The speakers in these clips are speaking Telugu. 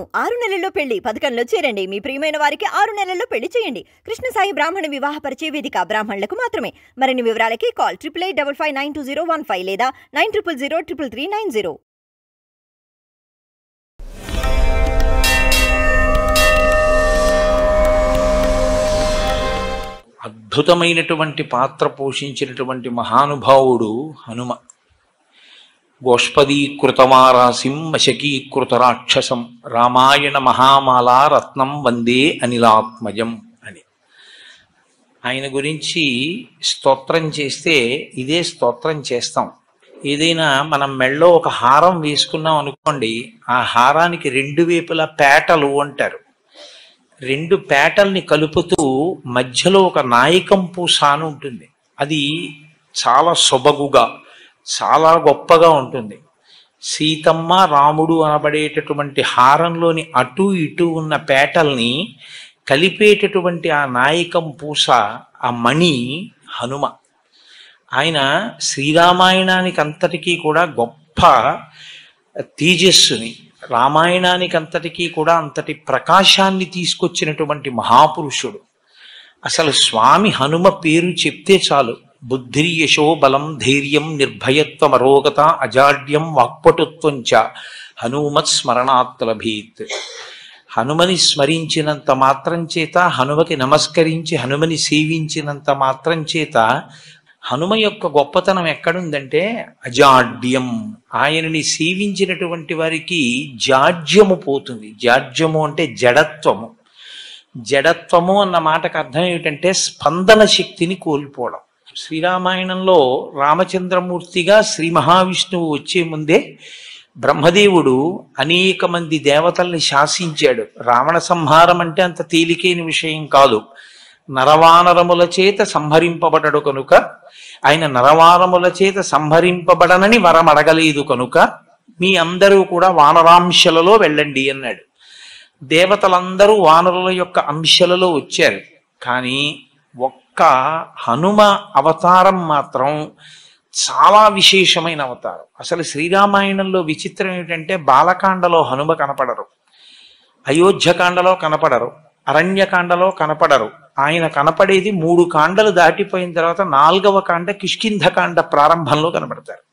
అవును, 6 నెలల్లో పెళ్లి పథకంలో చేరండి. మీ ప్రియమైన వారికి 6 నెలల్లో పెళ్లి చేయండి. కృష్ణ సాయి బ్రాహ్మణ వివాహ పరిచయ వేదిక బ్రాహ్మణులకు మాత్రమే. మరిన్ని వివరాలకి కాల్ 8885592015 లేదా 9000333990. అద్భుతమైనటువంటి పాత్ర పోషించినటువంటి మహానుభావుడు హనుమ. గోష్పదీకృతమారాసిం వశకీకృత రాక్షసం రామాయణ మహామాలా రత్నం వందే అనిలాత్మజం అని ఆయన గురించి స్తోత్రం చేస్తే ఇదే స్తోత్రం చేస్తాం. ఏదైనా మనం మెళ్ళో ఒక హారం వేసుకున్నాం అనుకోండి, ఆ హారానికి 2 వైపులా పేటలు అంటారు. 2 పేటల్ని కలుపుతూ మధ్యలో ఒక నాయకం పూస అని ఉంటుంది. అది చాలా సొబగుగా చాలా గొప్పగా ఉంటుంది. సీతమ్మ రాముడు అనబడేటటువంటి హారంలోని అటు ఇటు ఉన్న పేటల్ని కలిపేటటువంటి ఆ నాయకం పూస, ఆ మణి హనుమ. ఆయన శ్రీరామాయణానికి అంతటికీ కూడా గొప్ప తేజస్సుని, రామాయణానికి అంతటికీ కూడా అంతటి ప్రకాశాన్ని తీసుకొచ్చినటువంటి మహాపురుషుడు. అసలు స్వామి హనుమ పేరు చెప్తే చాలు, బుద్ధిర్యశో బలం ధైర్యం నిర్భయత్వం అరోగత అజాడ్యం వాక్పటుత్వం చ హనుమత్ స్మరణాత్ లభేత్. హనుమని స్మరించినంత మాత్రం చేత, హనుమకి నమస్కరించి హనుమని సేవించినంత మాత్రం చేత హనుమ యొక్క గొప్పతనం ఎక్కడుందంటే అజాడ్యం. ఆయనని సేవించినటువంటి వారికి జాడ్యము పోతుంది. జాడ్యము అంటే జడత్వము. జడత్వము అన్న మాటకు అర్థం ఏమిటంటే స్పందన శక్తిని కోల్పోవడం. శ్రీరామాయణంలో రామచంద్రమూర్తిగా శ్రీ మహావిష్ణువు వచ్చే ముందే బ్రహ్మదేవుడు అనేక మంది దేవతల్ని శాసించాడు. రావణ సంహారం అంటే అంత తేలికైన విషయం కాదు. నరవానరముల చేత సంహరింపబడడు కనుక, ఆయన నరవానరముల చేత సంహరింపబడనని వరం అడగలేదు కనుక మీ అందరూ కూడా వానరాంశలలో వెళ్ళండి అన్నాడు. దేవతలందరూ వానరుల యొక్క అంశలలో వచ్చారు. కానీ ఒక్క హనుమ అవతారం మాత్రం చాలా విశేషమైన అవతారం. అసలు శ్రీరామాయణంలో విచిత్రం ఏమిటంటే బాలకాండలో హనుమ కనపడరు, అయోధ్యకాండలో కనపడరు, అరణ్యకాండలో కనపడరు. ఆయన కనపడేది 3 కాండలు దాటిపోయిన తర్వాత 4వ కాండ కిష్కింధకాండ ప్రారంభంలో కనపడతారు.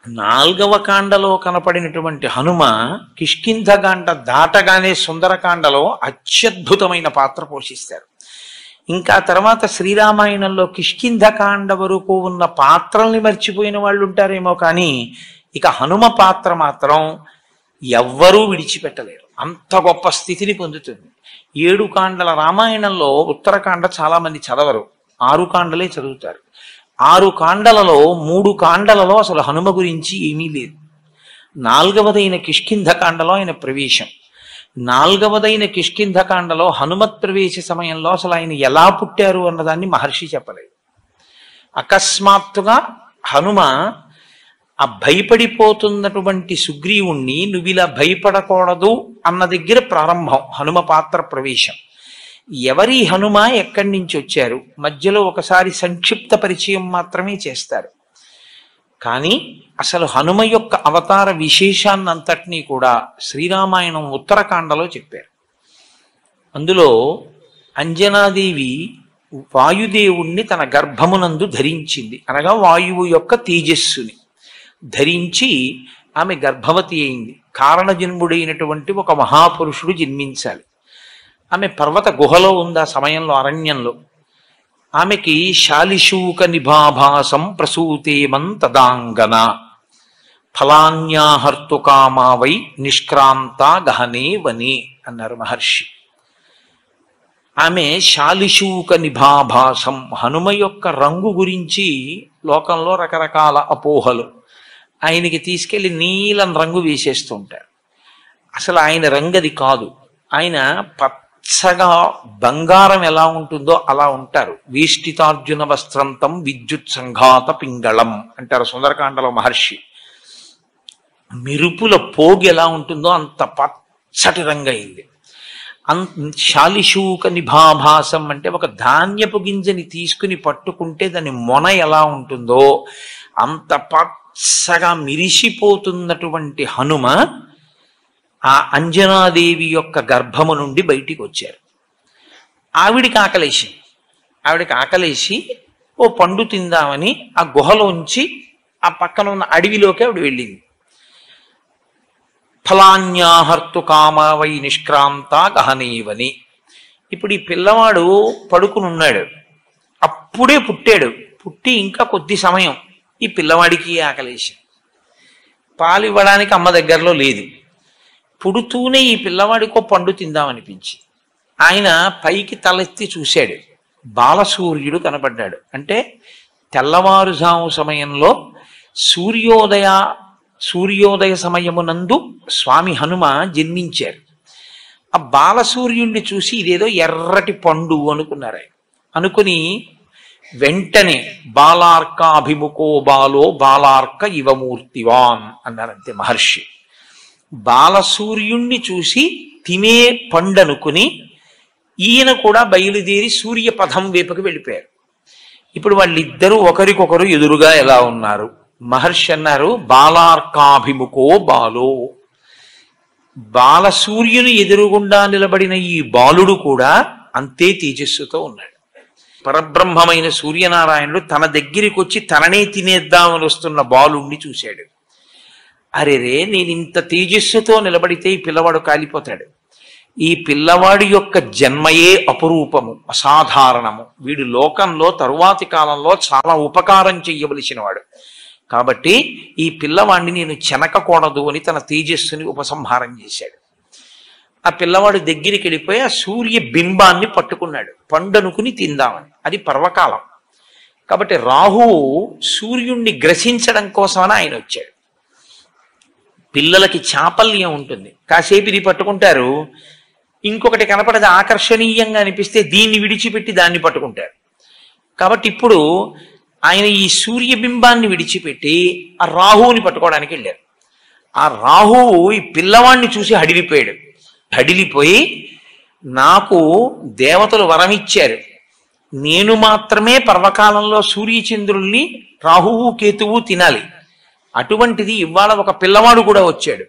4వ కాండలో కనపడినటువంటి హనుమ కిష్కింధకాండ దాటగానే సుందరకాండలో అత్యద్భుతమైన పాత్ర పోషిస్తారు. ఇంకా తర్వాత శ్రీరామాయణంలో కిష్కింధకాండ వరకు ఉన్న పాత్రల్ని మర్చిపోయిన వాళ్ళు ఉంటారేమో, కానీ ఇక హనుమ పాత్ర మాత్రం ఎవ్వరూ విడిచిపెట్టలేరు. అంత గొప్ప స్థితిని పొందుతుంది. 7 కాండల రామాయణంలో ఉత్తరకాండ చాలా మంది చదవరు, 6 కాండలే చదువుతారు. 6 కాండలలో 3 కాండలలో అసలు హనుమ గురించి ఏమీ లేదు. 4వదైన కిష్కింధకాండలో ఆయన ప్రవేశం. 4వదైన కిష్కింధకాండలో హనుమత్ ప్రవేశ సమయంలో అసలు ఆయన ఎలా పుట్టారు అన్నదాన్ని మహర్షి చెప్పలేదు. అకస్మాత్తుగా హనుమ ఆ భయపడిపోతున్నటువంటి సుగ్రీవుణ్ణి నువ్వు ఇలా భయపడకూడదు అన్న దగ్గర ప్రారంభం హనుమ పాత్ర ప్రవేశం. ఎవరి హనుమ, ఎక్కడి నుంచి వచ్చారు, మధ్యలో ఒకసారి సంక్షిప్త పరిచయం మాత్రమే చేస్తారు. కానీ అసలు హనుమ యొక్క అవతార విశేషాన్నంతటినీ కూడా శ్రీరామాయణం ఉత్తరకాండలో చెప్పారు. అందులో అంజనాదేవి వాయుదేవుణ్ణి తన గర్భమునందు ధరించింది, అనగా వాయువు యొక్క తేజస్సుని ధరించి ఆమె గర్భవతి అయింది. కారణజన్ముడైనటువంటి ఒక మహాపురుషుడు జన్మించాలి. ఆమె పర్వత గుహలో ఉంది ఆ సమయంలో, అరణ్యంలో. ఆమెకి శాలిశూక నిభాభాసం ప్రసూతేమం తదాంగన ఫలాన్యాహర్తుకామావై నిష్క్రాంత గహనే వనే అన్నారు మహర్షి. ఆమె శాలిశూక నిభాభాసం, హనుమ యొక్క రంగు గురించి లోకంలో రకరకాల అపోహలు. ఆయనకి తీసుకెళ్లి నీలం రంగు వేసేస్తుంటారు. అసలు ఆయన రంగు అది కాదు. ఆయన పచ్చగా బంగారం ఎలా ఉంటుందో అలా ఉంటారు. వేష్టితార్జున వస్త్రంతం విద్యుత్ సంఘాత పింగళం అంటారు సుందరకాండలో మహర్షి. మెరుపుల పోగి ఎలా ఉంటుందో అంత పచ్చటి రంగు అయింది. శాలిశూక నిభాభాసం అంటే ఒక ధాన్యపు గింజని తీసుకుని పట్టుకుంటే దాని మొన ఎలా ఉంటుందో అంత పచ్చగా మిరిసిపోతున్నటువంటి హనుమ ఆ అంజనాదేవి యొక్క గర్భము నుండి బయటికి వచ్చారు. ఆవిడికి ఆకలేసి ఓ పండు తిందామని ఆ గుహలోంచి ఆ పక్కన ఉన్న అడవిలోకి ఆవిడ వెళ్ళింది. ఫలాన్యాహర్తు కామావై నిష్క్రాంత గహనేవని. ఇప్పుడు ఈ పిల్లవాడు పడుకుని ఉన్నాడు, అప్పుడే పుట్టి ఇంకా కొద్ది సమయం. ఈ పిల్లవాడికి ఆకలేసి పాలు ఇవ్వడానికి అమ్మ దగ్గరలో లేదు. పుడుతూనే ఈ పిల్లవాడికో పండు తిందామనిపించి ఆయన పైకి తలెత్తి చూశాడు. బాలసూర్యుడు కనపడ్డాడు. అంటే తెల్లవారుజాము సమయంలో సూర్యోదయ సమయమునందు స్వామి హనుమ జన్మించారు. ఆ బాలసూర్యుణ్ణి చూసి ఇదేదో ఎర్రటి పండు అనుకున్నారు. ఆయన అనుకుని వెంటనే బాలార్కాభిముఖో బాలో బాలార్క ఇవమూర్తివాన్ అన్నారంతే మహర్షి. బాలసూర్యుణ్ణి చూసి తినే పండనుకుని ఈయన కూడా బయలుదేరి సూర్యపథం వైపుకి వెళ్ళిపోయారు. ఇప్పుడు వాళ్ళిద్దరూ ఒకరికొకరు ఎదురుగా ఎలా ఉన్నారు? మహర్షి అన్నారు, బాలార్కాభిముఖో బాలో. బాలసూర్యుని ఎదురుగుండా నిలబడిన ఈ బాలుడు కూడా అంతే తేజస్సుతో ఉన్నాడు. పరబ్రహ్మమైన సూర్యనారాయణుడు తన దగ్గరికి వచ్చి తననే తినేద్దామని వస్తున్న బాలుణ్ణి చూశాడు. అరేరే, నేను ఇంత తేజస్సుతో నిలబడితే ఈ పిల్లవాడు కాలిపోతాడు. ఈ పిల్లవాడి యొక్క జన్మయే అపురూపము, అసాధారణము. వీడు లోకంలో తరువాతి కాలంలో చాలా ఉపకారం చెయ్యవలసిన వాడు. కాబట్టి ఈ పిల్లవాడిని నేను చెనకకూడదు అని తన తేజస్సుని ఉపసంహారం చేశాడు. ఆ పిల్లవాడు దగ్గరికి వెళ్ళిపోయి ఆ సూర్య బింబాన్ని పట్టుకున్నాడు, పండనుకుని తిందామని. అది పర్వకాలం కాబట్టి రాహువు సూర్యుణ్ణి గ్రసించడం కోసమని ఆయన వచ్చాడు. పిల్లలకి చాపల్యం ఉంటుంది, కాసేపు ఇది పట్టుకుంటారు, ఇంకొకటి కనపడది ఆకర్షణీయంగా అనిపిస్తే దీన్ని విడిచిపెట్టి దాన్ని పట్టుకుంటారు. కాబట్టి ఇప్పుడు ఆయన ఈ సూర్యబింబాన్ని విడిచిపెట్టి ఆ రాహువుని పట్టుకోవడానికి వెళ్ళారు. ఆ రాహువు ఈ పిల్లవాడిని చూసి హడిలిపోయి నాకు దేవతలు వరమిచ్చారు, నేను మాత్రమే పర్వకాలంలో సూర్యచంద్రుల్ని రాహువు కేతువు తినాలి, అటువంటిది ఇవాళ ఒక పిల్లవాడు కూడా వచ్చాడు,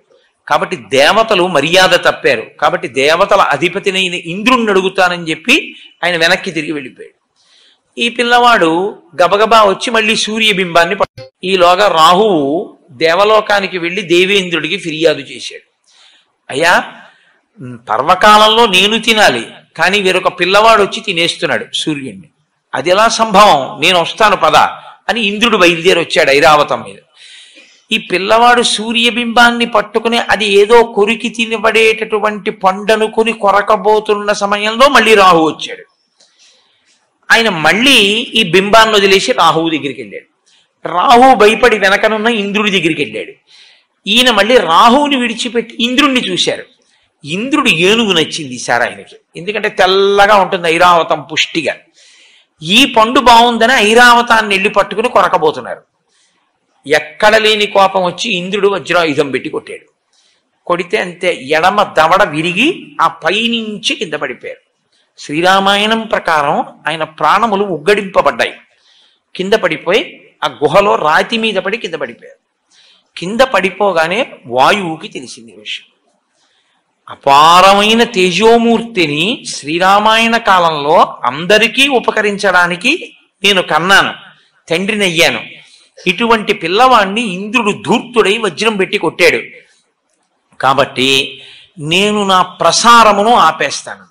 కాబట్టి దేవతలు మర్యాద తప్పారు, కాబట్టి దేవతల అధిపతినైన ఇంద్రుణ్ణి అడుగుతానని చెప్పి ఆయన వెనక్కి తిరిగి వెళ్ళిపోయాడు. ఈ పిల్లవాడు గబగబా వచ్చి మళ్ళీ సూర్యబింబాన్ని ఈలోగా రాహువు దేవలోకానికి వెళ్ళి దేవేంద్రుడికి ఫిర్యాదు చేశాడు. అయ్యా, పర్వకాలంలో నేను తినాలి, కానీ వేరొక పిల్లవాడు వచ్చి తినేస్తున్నాడు సూర్యుడిని, అది ఎలా సంభవం? నేను వస్తాను పద అని ఇంద్రుడు బయలుదేరి వచ్చాడు ఐరావతం మీద. ఈ పిల్లవాడు సూర్యబింబాన్ని పట్టుకుని అది ఏదో కొరికి తినబడేటటువంటి పండనుకుని కొరకబోతున్న సమయంలో మళ్ళీ రాహువు వచ్చాడు. ఆయన మళ్ళీ ఈ బింబాన్ని వదిలేసి రాహువు దగ్గరికి వెళ్ళాడు. రాహువు భయపడి వెనకనున్న ఇంద్రుడి దగ్గరికి వెళ్ళాడు. ఈయన మళ్ళీ రాహువుని విడిచిపెట్టి ఇంద్రుణ్ణి చూశారు. ఇంద్రుడు ఏనుగు నచ్చింది సార్ ఆయనకి, ఎందుకంటే తెల్లగా ఉంటుంది ఐరావతం పుష్టిగా. ఈ పండు బాగుందని ఐరావతాన్ని వెళ్ళి పట్టుకుని కొరకబోతున్నారు. ఎక్కడ లేని కోపం వచ్చి ఇంద్రుడు వజ్రాయుధం పెట్టి కొట్టాడు. కొడితే అంతే, ఎడమ దవడ విరిగి ఆ పైనుంచి కింద పడిపోయారు. శ్రీరామాయణం ప్రకారం ఆయన ప్రాణములు ఉగ్గడింపబడ్డాయి. కింద పడిపోయి ఆ గుహలో రాతి మీద పడి కింద పడిపోయారు. కింద పడిపోగానే వాయువుకి తెలిసింది విషయం. అపారమైన తేజోమూర్తిని శ్రీరామాయణ కాలంలో అందరికీ ఉపకరించడానికి నేను కన్నాను, తండ్రిని అయ్యాను. ఇటువంటి పిల్లవాణ్ణి ఇంద్రుడు ధూర్తుడై వజ్రం పెట్టి కొట్టాడు, కాబట్టి నేను నా ప్రసారమును ఆపేస్తాను.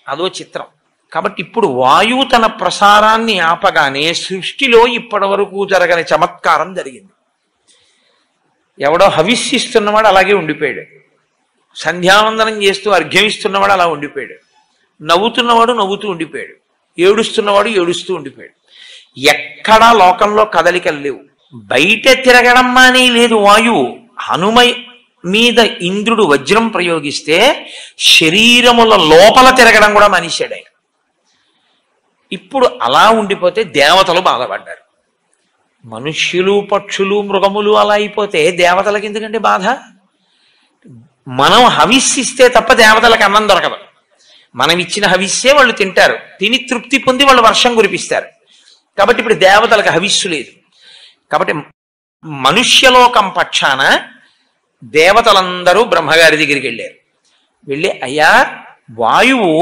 అదో చిత్రం. కాబట్టి ఇప్పుడు వాయువు తన ప్రసారాన్ని ఆపగానే సృష్టిలో ఇప్పటి వరకు జరగని చమత్కారం జరిగింది. ఎవడో హవిస్సిస్తున్నవాడు అలాగే ఉండిపోయాడు, సంధ్యావందనం చేస్తూ అర్ఘ్యమిస్తున్నవాడు అలా ఉండిపోయాడు, నవ్వుతున్నవాడు నవ్వుతూ ఉండిపోయాడు, ఏడుస్తున్నవాడు ఏడుస్తూ ఉండిపోయాడు. ఎక్కడా లోకంలో కదలికలు లేవు. బయట తిరగడం మానే లేదు వాయువు. హనుమ మీద ఇంద్రుడు వజ్రం ప్రయోగిస్తే శరీరముల లోపల తిరగడం కూడా మానేశాడు ఆయన. ఇప్పుడు అలా ఉండిపోతే దేవతలు బాధపడ్డారు. మనుష్యులు పక్షులు మృగములు అలా అయిపోతే దేవతలకు ఎందుకంటే బాధ? మనం హవిస్సిస్తే తప్ప దేవతలకు అన్నం దొరకదు. మనం ఇచ్చిన హవిస్సే వాళ్ళు తింటారు, తిని తృప్తి పొంది వాళ్ళు వర్షం కురిపిస్తారు. కాబట్టి ఇప్పుడు దేవతలకు హవిస్సు లేదు. కాబట్టి మనుష్యలోకం పక్షాన దేవతలందరూ బ్రహ్మగారి దగ్గరికి వెళ్ళారు. వెళ్ళి, అయ్యా, వాయువు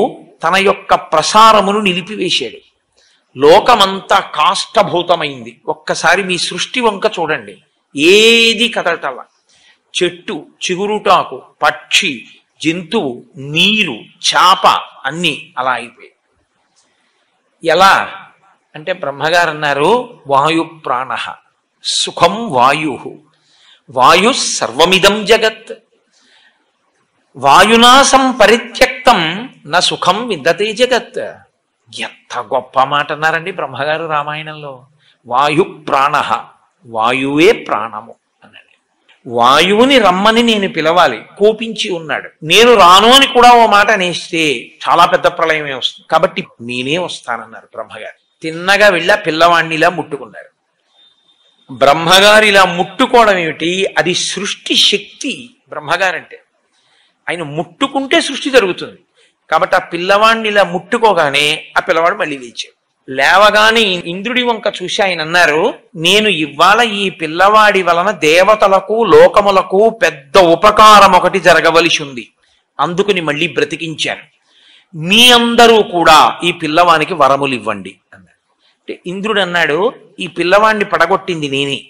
తన యొక్క ప్రసారమును నిలిపివేశాడు, లోకమంతా కాష్టభూతమైంది, ఒక్కసారి మీ సృష్టి వంక చూడండి, ఏది కదలటల, చెట్టు, చిగురుటాకు, పక్షి, జంతువు, నీరు, చాప అన్నీ అలా అయిపోయాయి. ఎలా అంటే బ్రహ్మగారు అన్నారు, వాయు ప్రాణ సుఖం వాయు, వాయు సర్వమిదం జగత్, వాయునా సంపరిత్యక్తం న సుఖం విందతే జగత్. ఎంత గొప్ప మాట అన్నారండి బ్రహ్మగారు రామాయణంలో. వాయు ప్రాణ, వాయువే ప్రాణము అన్నాడు. వాయువుని రమ్మని నేను పిలవాలి, కోపించి ఉన్నాడు. నేను రాను అని కూడా ఓ మాట అనేస్తే చాలా పెద్ద ప్రళయమే వస్తుంది, కాబట్టి నేనే వస్తానన్నారు బ్రహ్మగారు. తిన్నగా వెళ్ళి పిల్లవాడిని ఇలా ముట్టుకున్నారు. బ్రహ్మగారు ఇలా ముట్టుకోవడం ఏమిటి? అది సృష్టి శక్తి. బ్రహ్మగారంటే ఆయన ముట్టుకుంటే సృష్టి జరుగుతుంది. కాబట్టి ఆ పిల్లవాడిని ఇలా ముట్టుకోగానే ఆ పిల్లవాడు మళ్ళీ లేచాడు. లేవగానే ఇంద్రుడి వంక చూసి ఆయన అన్నారు, నేను ఇవాళ ఈ పిల్లవాడి వలన దేవతలకు లోకములకు పెద్ద ఉపకారం ఒకటి జరగవలసి ఉంది, అందుకుని మళ్ళీ బ్రతికించాను. మీ అందరూ కూడా ఈ పిల్లవానికి వరములు ఇవ్వండి అన్నాడు. అంటే ఇంద్రుడు అన్నాడు, ఈ పిల్లవాడిని పడగొట్టింది నేనే.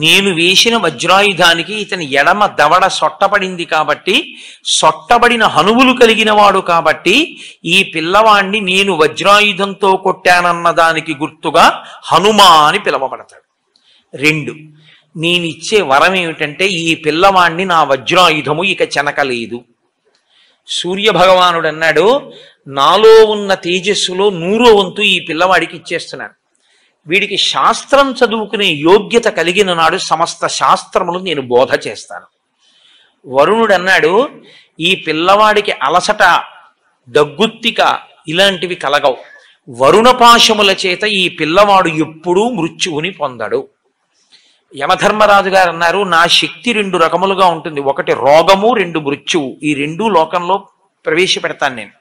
నేను వేసిన వజ్రాయుధానికి ఇతని ఎడమ దవడ సొట్టపడింది కాబట్టి, సొట్టబడిన హనువులు కలిగిన వాడు కాబట్టి ఈ పిల్లవాణ్ణి నేను వజ్రాయుధంతో కొట్టానన్న దానికి గుర్తుగా హనుమా అని పిలవబడతాడు. 2, నేనిచ్చే వరం ఏమిటంటే ఈ పిల్లవాణ్ణి నా వజ్రాయుధము ఇక చెనకలేదు. సూర్యభగవానుడు అన్నాడు, నాలో ఉన్న తేజస్సులో 100వ వంతు ఈ పిల్లవాడికి ఇచ్చేస్తున్నాను. వీడికి శాస్త్రం చదువుకునే యోగ్యత కలిగిన నాడు సమస్త శాస్త్రములు నేను బోధ చేస్తాను. వరుణుడు అన్నాడు, ఈ పిల్లవాడికి అలసట, దగ్గుత్తిక ఇలాంటివి కలగవు. వరుణపాశముల చేత ఈ పిల్లవాడు ఎప్పుడూ మృత్యువుని పొందడు. యమధర్మరాజు గారు అన్నారు, నా శక్తి 2 రకములుగా ఉంటుంది, 1 రోగము, 2 మృత్యువు. ఈ 2 లోకంలో ప్రవేశపెడతాను నేను.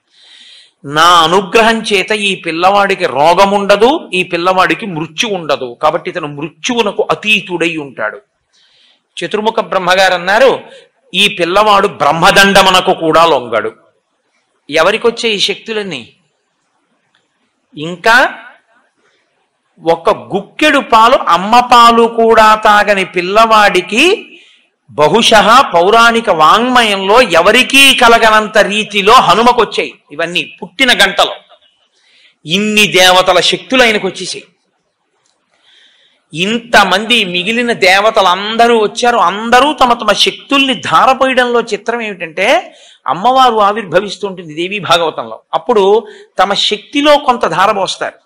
నా అనుగ్రహం చేత ఈ పిల్లవాడికి రోగముండదు, ఈ పిల్లవాడికి మృత్యు ఉండదు, కాబట్టి ఇతను మృత్యువునకు అతీతుడై ఉంటాడు. చతుర్ముఖ బ్రహ్మగారు అన్నారు, ఈ పిల్లవాడు బ్రహ్మదండమునకు కూడా లొంగడు. ఎవరికొచ్చే ఈ శక్తులన్నీ? ఇంకా 1 గుక్కెడు పాలు, అమ్మ పాలు కూడా తాగని పిల్లవాడికి బహుశః పౌరాణిక వాంగ్మయంలో ఎవరికీ కలగనంత రీతిలో హనుమకొచ్చాయి ఇవన్నీ పుట్టిన గంటలో. ఇన్ని దేవతల శక్తులు ఆయనకు వచ్చేసాయి. ఇంతమంది మిగిలిన దేవతలు అందరూ వచ్చారు. అందరూ తమ తమ శక్తుల్ని ధారపోయడంలో చిత్రం ఏమిటంటే, అమ్మవారు ఆవిర్భవిస్తుంటుంది దేవీ భాగవతంలో, అప్పుడు తమ శక్తిలో కొంత ధారపోస్తారు.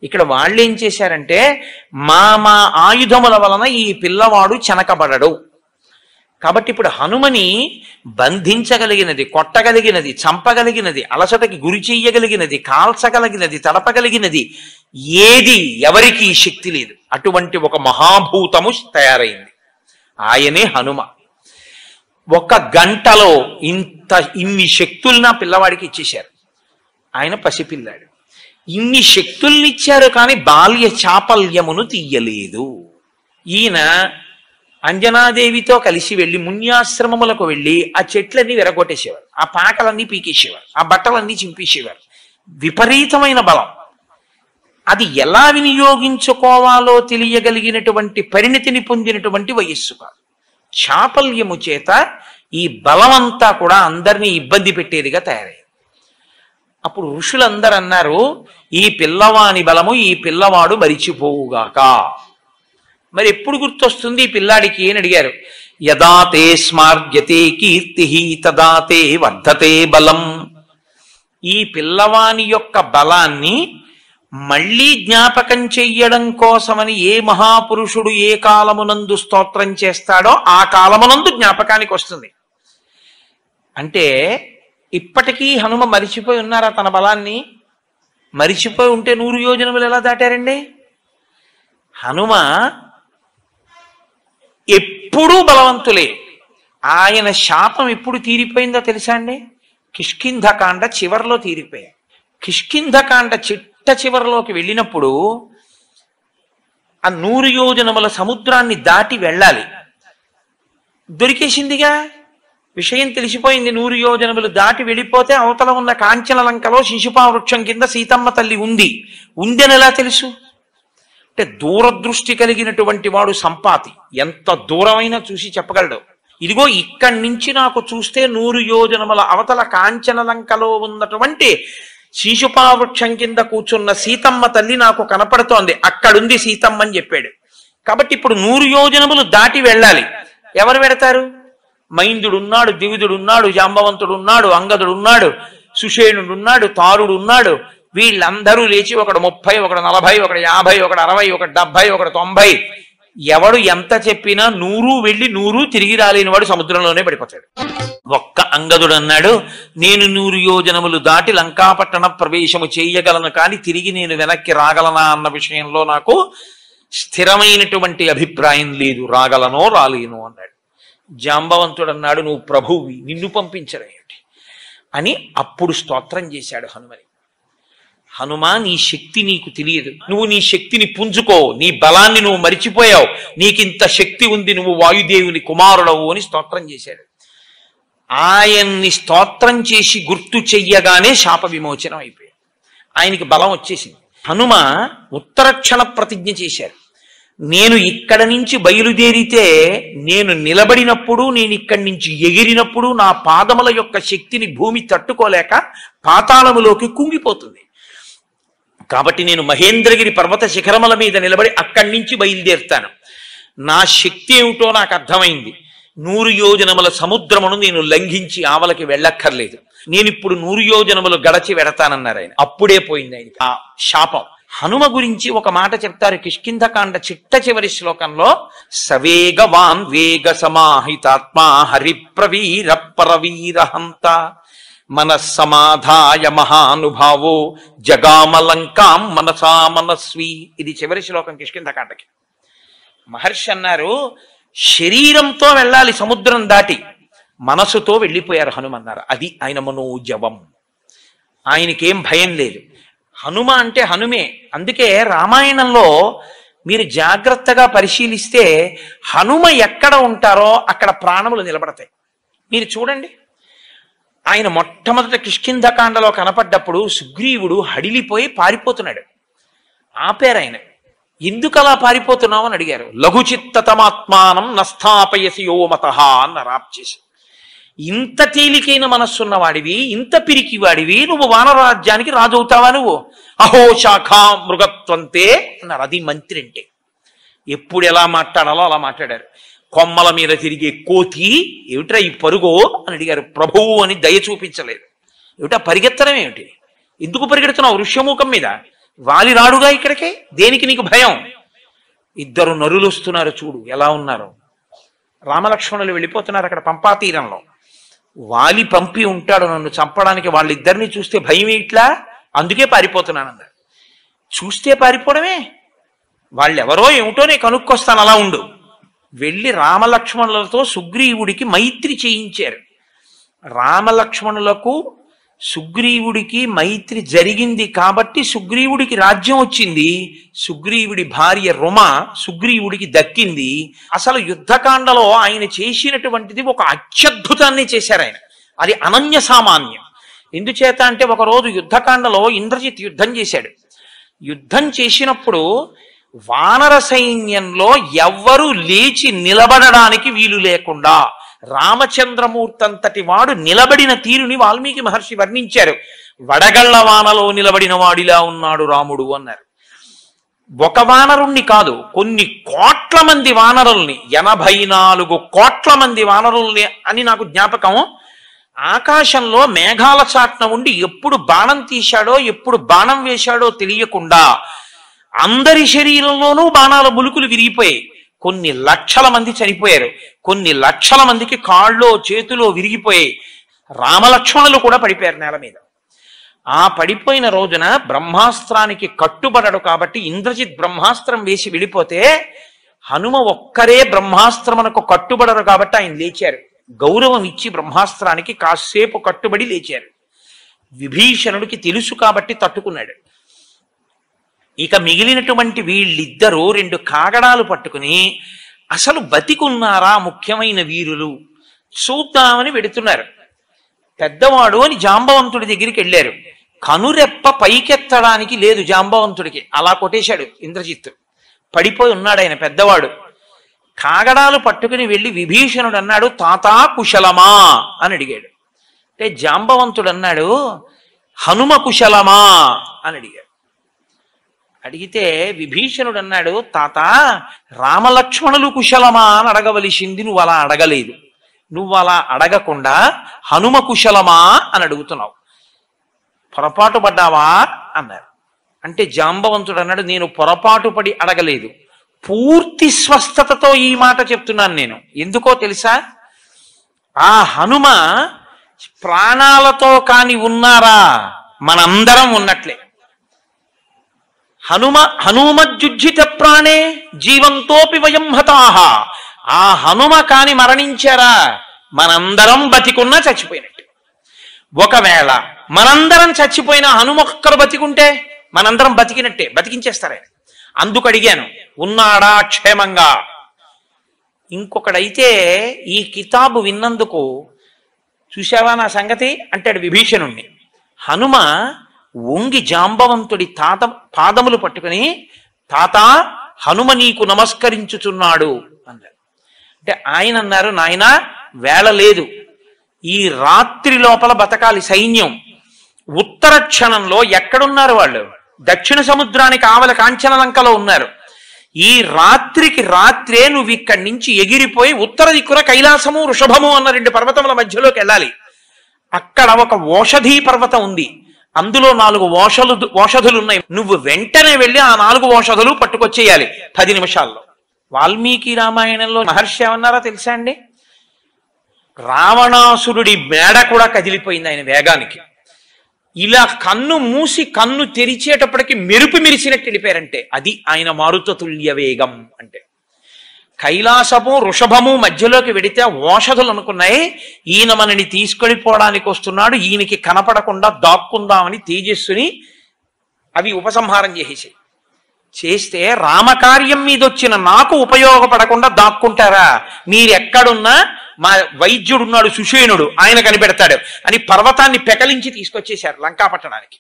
ఇక్కడ వాళ్ళు ఏం చేశారంటే, మా ఆయుధముల వలన ఈ పిల్లవాడు చెనకబడడు, కాబట్టి ఇప్పుడు హనుమని బంధించగలిగినది, కొట్టగలిగినది, చంపగలిగినది, అలసటకి గురి చెయ్యగలిగినది, కాల్చగలిగినది, తడపగలిగినది ఏది ఎవరికి శక్తి లేదు. అటువంటి ఒక మహాభూతము తయారైంది, ఆయనే హనుమ. 1 గంటలో ఇన్ని శక్తుల్ని పిల్లవాడికి ఇచ్చేశారు. ఆయన పసిపిల్లాడు. ఇన్ని శక్తుల్నిచ్చారు కానీ బాల్య చాపల్యమును తీయలేదు. ఈయన అంజనాదేవితో కలిసి వెళ్ళి మున్యాశ్రమములకు వెళ్ళి ఆ చెట్లన్నీ విరగొట్టేసేవారు, ఆ పాకలన్నీ పీకేసేవారు, ఆ బట్టలన్నీ చింపేసేవారు. విపరీతమైన బలం. అది ఎలా వినియోగించుకోవాలో తెలియగలిగినటువంటి పరిణితిని పొందినటువంటి వయస్సు కాదు. చాపల్యము చేత ఈ బలమంతా కూడా అందరినీ ఇబ్బంది పెట్టేదిగా తయారైంది. అప్పుడు ఋషులందరూ అన్నారు, ఈ పిల్లవాని బలము ఈ పిల్లవాడు మరిచిపోవుగాక. మరి ఎప్పుడు గుర్తొస్తుంది ఈ పిల్లాడికి అని అడిగారు. యదా తే స్మార్యతే కీర్తి తదా తే వర్ధతే బలం. ఈ పిల్లవాని యొక్క బలాన్ని మళ్ళీ జ్ఞాపకం చెయ్యడం కోసమని ఏ మహాపురుషుడు ఏ కాలమునందు స్తోత్రం చేస్తాడో ఆ కాలమునందు జ్ఞాపకానికి వస్తుంది. అంటే ఇప్పటికీ హనుమ మరిచిపోయి ఉన్నారా తన బలాన్ని? మరిచిపోయి ఉంటే 100 యోజనములు ఎలా దాటారండి? హనుమ ఎప్పుడూ బలవంతులే. ఆయన శాపం ఎప్పుడు తీరిపోయిందో తెలుసా అండి? కిష్కింధకాండ చివరిలో తీరిపోయాయి. కిష్కింధకాండ చిట్ట చివరిలోకి వెళ్ళినప్పుడు ఆ 100 యోజనముల సముద్రాన్ని దాటి వెళ్ళాలి. దొరికేసిందిగా, విషయం తెలిసిపోయింది. 100 యోజనములు దాటి వెళ్ళిపోతే అవతల ఉన్న కాంచన లంకలో శిశుపా వృక్షం కింద సీతమ్మ తల్లి ఉంది. ఉందని ఎలా తెలుసు అంటే దూరదృష్టి కలిగినటువంటి వాడు సంపాతి ఎంత దూరమైనా చూసి చెప్పగలడు. ఇదిగో ఇక్కడి నుంచి నాకు చూస్తే 100 యోజనముల అవతల కాంచన లంకలో ఉన్నటువంటి శిశుపా వృక్షం కింద కూర్చున్న సీతమ్మ తల్లి నాకు కనపడుతోంది, అక్కడుంది సీతమ్మ అని చెప్పాడు. కాబట్టి ఇప్పుడు 100 యోజనములు దాటి వెళ్ళాలి. ఎవరు వెడతారు? మైందుడున్నాడు, దివిదుడున్నాడు, జాంబవంతుడున్నాడు, అంగదుడున్నాడు, సుషేణుడున్నాడు, తారుడున్నాడు. వీళ్ళందరూ లేచి ఒకడు 30, ఒకడు 40, ఒకడు 50, ఒకడు 60, ఒకడు 70, ఒకడు 90. ఎవడు ఎంత చెప్పినా 100 వెళ్ళి 100 తిరిగి రాలేని వాడు సముద్రంలోనే పడిపోతాడు. ఒక్క అంగదుడు అన్నాడు, నేను 100 యోజనములు దాటి లంకాపట్టణ ప్రవేశము చేయగలను, కానీ తిరిగి నేను వెనక్కి రాగలనా అన్న విషయంలో నాకు స్థిరమైనటువంటి అభిప్రాయం లేదు, రాగలనో రాలేను అన్నాడు. జాంబవంతుడు అన్నాడు, నువ్వు ప్రభువువి, నిన్ను పంపించరేమిటి అని అప్పుడు స్తోత్రం చేశాడు హనుమని. హనుమా, నీ శక్తి నీకు తెలియదు, నువ్వు నీ శక్తిని పుంజుకో, నీ బలాన్ని నువ్వు మరిచిపోయావు, నీకింత శక్తి ఉంది, నువ్వు వాయుదేవుని కుమారుడవు అని స్తోత్రం చేశాడు. ఆయన్ని స్తోత్రం చేసి గుర్తు చెయ్యగానే శాప విమోచనం అయిపోయాడు, ఆయనకి బలం వచ్చేసింది. హనుమ ఉత్తరక్షణ ప్రతిజ్ఞ చేశారు, నేను ఇక్కడ నుంచి బయలుదేరితే, నేను నిలబడినప్పుడు, నేను ఇక్కడి నుంచి ఎగిరినప్పుడు నా పాదముల యొక్క శక్తిని భూమి తట్టుకోలేక పాతాళములోకి కుంగిపోతుంది. కాబట్టి నేను మహేంద్రగిరి పర్వత శిఖరముల మీద నిలబడి అక్కడి నుంచి బయలుదేరుతాను. నా శక్తి ఏమిటో నాకు అర్థమైంది. 100 యోజనముల సముద్రమును నేను లంఘించి ఆవలకి వెళ్ళక్కర్లేదు, నేను ఇప్పుడు 100 యోజనములు గడచి వెడతానన్నారు ఆయన. అప్పుడే పోయింది ఆయనకి ఆ శాపం. హనుమ గురించి ఒక మాట చెప్తారు కిష్కింధకాండ చిట్ట చివరి శ్లోకంలో, సవేగవాన్ వేగ సమాహితాత్మా హరిప్రవీర పరవీరహంత మనస్సమాధాయ మహానుభావో జగామలంకాం మనసా మనస్వి. ఇది చివరి శ్లోకం కిష్కింధకాండకి. మహర్షి అన్నారు, శరీరంతో వెళ్ళాలి సముద్రం దాటి, మనసుతో వెళ్ళిపోయారు హనుమన్నారు. అది ఆయన మనోజవం, ఆయనకేం భయం లేదు. హనుమ అంటే హనుమే. అందుకే రామాయణంలో మీరు జాగ్రత్తగా పరిశీలిస్తే హనుమ ఎక్కడ ఉంటారో అక్కడ ప్రాణములు నిలబడతాయి. మీరు చూడండి, ఆయన మొట్టమొదట కిష్కింధకాండలో కనపడ్డప్పుడు సుగ్రీవుడు హడిలిపోయి పారిపోతున్నాడు. ఆపారు ఆయన. ఎందుకు అలా పారిపోతున్నావు అని అడిగారు. లఘుచిత్తతమాత్మానం నస్థాపయసి యోమతః అన్నారు ఆప్ చేసి. ఇంత తేలికైన మనస్సున్న వాడివి, ఇంత పిరికి వాడివి, నువ్వు వానరాజ్యానికి రాజు అవుతావా నువ్వు? అహో శాఖా మృగత్వంతే అన్నారు. అది మంత్రి అంటే. ఎప్పుడు ఎలా మాట్లాడాలో అలా మాట్లాడారు. కొమ్మల మీద తిరిగే కోతి ఏమిట్రా ఈ పరుగో అని అడిగారు. ప్రభువు అని దయ చూపించలేదు. ఏమిటా పరిగెత్తడం ఏమిటి? ఎందుకు పరిగెడుతున్నావు ఋష్యమూకం మీద? వాలి రాడుగా ఇక్కడికే, దేనికి నీకు భయం? ఇద్దరు నరులు వస్తున్నారు, చూడు ఎలా ఉన్నారు. రామలక్ష్మణులు వెళ్ళిపోతున్నారు అక్కడ పంపా తీరంలో. వాలి పంపి ఉంటాడు నన్ను చంపడానికి, వాళ్ళిద్దరిని చూస్తే భయం ఇట్లా, అందుకే పారిపోతున్నానన్నారు. చూస్తే పారిపోవడమే, వాళ్ళెవరో ఏమిటో నేను కనుక్కొస్తాను, అలా ఉండు. వెళ్ళి రామలక్ష్మణులతో సుగ్రీవుడికి మైత్రి చేయించారు. రామలక్ష్మణులకు సుగ్రీవుడికి మైత్రి జరిగింది కాబట్టి సుగ్రీవుడికి రాజ్యం వచ్చింది. సుగ్రీవుడి భార్య రుమ సుగ్రీవుడికి దక్కింది. అసలు యుద్ధకాండలో ఆయన చేసినటువంటిది ఒక అత్యద్భుతాన్ని చేశారు ఆయన. అది అనన్య సామాన్యం. ఎందుచేత అంటే ఒకరోజు యుద్ధకాండలో ఇంద్రజిత్ యుద్ధం చేశాడు. యుద్ధం చేసినప్పుడు వానర సైన్యంలో ఎవ్వరూ లేచి నిలబడడానికి వీలు లేకుండా రామచంద్రమూర్తి అంతటి వాడు నిలబడిన తీరుని వాల్మీకి మహర్షి వర్ణించారు. వడగళ్ల వానలో నిలబడిన వాడిలా ఉన్నాడు రాముడు అన్నారు. ఒక వానరుణ్ణి కాదు, కొన్ని కోట్ల మంది వానరుల్ని, 84 కోట్ల మంది వానరుల్ని అని నాకు జ్ఞాపకం. ఆకాశంలో మేఘాల చాట్న ఉండి ఎప్పుడు బాణం తీశాడో ఎప్పుడు బాణం వేశాడో తెలియకుండా అందరి శరీరంలోనూ బాణాల ములుకులు విరిగిపోయాయి. కొన్ని లక్షల మంది చనిపోయారు. కొన్ని లక్షల మందికి కాళ్ళో చేతిలో విరిగిపోయాయి. రామలక్ష్మణులు కూడా పడిపోయారు నేల మీద. ఆ పడిపోయిన రోజున బ్రహ్మాస్త్రానికి కట్టుబడడు కాబట్టి ఇంద్రజిత్ బ్రహ్మాస్త్రం వేసి వెళ్ళిపోతే హనుమ ఒక్కరే బ్రహ్మాస్త్రమునకు కట్టుబడరు కాబట్టి ఆయన లేచారు. గౌరవం ఇచ్చి బ్రహ్మాస్త్రానికి కాసేపు కట్టుబడి లేచారు. విభీషణుడికి తెలుసు కాబట్టి తట్టుకున్నాడు. ఇక మిగిలినటువంటి వీళ్ళిద్దరూ 2 కాగడాలు పట్టుకుని అసలు బతికున్నారా ముఖ్యమైన వీరులు చూద్దామని వెడుతున్నారు. పెద్దవాడు అని జాంబవంతుడి దగ్గరికి వెళ్ళారు. కనురెప్ప పైకెత్తడానికి లేదు జాంబవంతుడికి, అలా కొట్టేశాడు ఇంద్రజిత్తు. పడిపోయి ఉన్నాడు ఆయన పెద్దవాడు. కాగడాలు పట్టుకుని వెళ్ళి విభీషణుడు అన్నాడు, తాతా కుశలమా అని అడిగాడు. అంటే జాంబవంతుడు అన్నాడు, హనుమ కుశలమా అని అడిగాడు. అడిగితే విభీషణుడు అన్నాడు, తాత రామలక్ష్మణులు కుశలమా అని అడగవలసింది, నువ్వు అలా అడగలేదు. నువ్వు అలా అడగకుండా హనుమ కుశలమా అని అడుగుతున్నావు, పొరపాటు పడ్డావా అన్నారు. అంటే జాంబవంతుడు అన్నాడు, నేను పొరపాటు పడి అడగలేదు, పూర్తి స్వస్థతతో ఈ మాట చెప్తున్నాను నేను. ఎందుకో తెలుసా? ఆ హనుమ ప్రాణాలతో కాని ఉన్నారా మనందరం ఉన్నట్లే. హనుమజ్జుజ్జిత ప్రాణే జీవంతోపి వయం హతాహ. ఆ హనుమ కాని మరణించారా మనందరం బతికున్నా చచ్చిపోయినట్టు. ఒకవేళ మనందరం చచ్చిపోయినా హనుమ ఒక్కరు బతికుంటే మనందరం బతికినట్టే, బతికించేస్తారే. అందుకు అడిగాను, ఉన్నాడా క్షేమంగా? ఇంకొకడైతే ఈ కితాబు విన్నందుకు, చూశావా నా సంగతి అంటాడు విభీషణుణ్ణి. హనుమ వంగి జాంబవంతుడి పాదములు పట్టుకుని, తాత హనుమ నీకు నమస్కరించుచున్నాడు అన్నాడు. అంటే ఆయన అన్నారు, నాయన వేళ లేదు, ఈ రాత్రి లోపల బతకాలి సైన్యం. ఉత్తర క్షణంలో ఎక్కడున్నారు వాళ్ళు? దక్షిణ సముద్రానికి ఆవల కాంచనలంకలో ఉన్నారు. ఈ రాత్రికి రాత్రే నువ్వు ఇక్కడి నుంచి ఎగిరిపోయి ఉత్తర దిక్కున కైలాసము వృషభము అన్న 2 పర్వతముల మధ్యలోకి వెళ్ళాలి. అక్కడ ఒక ఓషధీ పర్వతం ఉంది, అందులో 4 ఓషధులు ఉన్నాయి. నువ్వు వెంటనే వెళ్ళి ఆ 4 ఓషధులు పట్టుకొచ్చేయాలి 10 నిమిషాల్లో. వాల్మీకి రామాయణంలో మహర్షి ఏమన్నారో తెలుసా అండి? రావణాసురుడి మేడ కూడా కదిలిపోయింది ఆయన వేగానికి. ఇలా కన్ను మూసి కన్ను తెరిచేటప్పటికి మెరుపు మెరిసినట్టు వెళ్ళిపోయారంటే అది ఆయన మారుత తుల్య వేగం. అంటే కైలాసము వృషభము మధ్యలోకి వెడితే ఓషధులు అనుకున్నాయి, ఈయన మనని తీసుకెళ్ళిపోవడానికి వస్తున్నాడు, ఈయనకి కనపడకుండా దాక్కుందామని తేజస్సుని అవి ఉపసంహారం చేస్తే రామకార్యం మీద వచ్చిన నాకు ఉపయోగపడకుండా దాక్కుంటారా? మీరెక్కడున్నా మా వైద్యుడున్నాడు సుషేణుడు, ఆయన కనిపెడతాడు అని పర్వతాన్ని పెకలించి తీసుకొచ్చేశారు లంకాపట్టణానికి.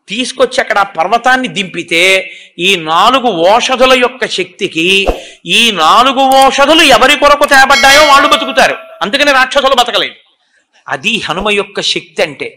తీసుకొచ్చి అక్కడ ఆ పర్వతాన్ని దింపితే ఈ 4 ఓషధుల యొక్క శక్తికి ఈ 4 ఓషధులు ఎవరి కొరకు తేబడ్డాయో వాళ్ళు బతుకుతారు, అందుకని రాక్షసులు బతకలేదు. అది హనుమ యొక్క శక్తి అంటే.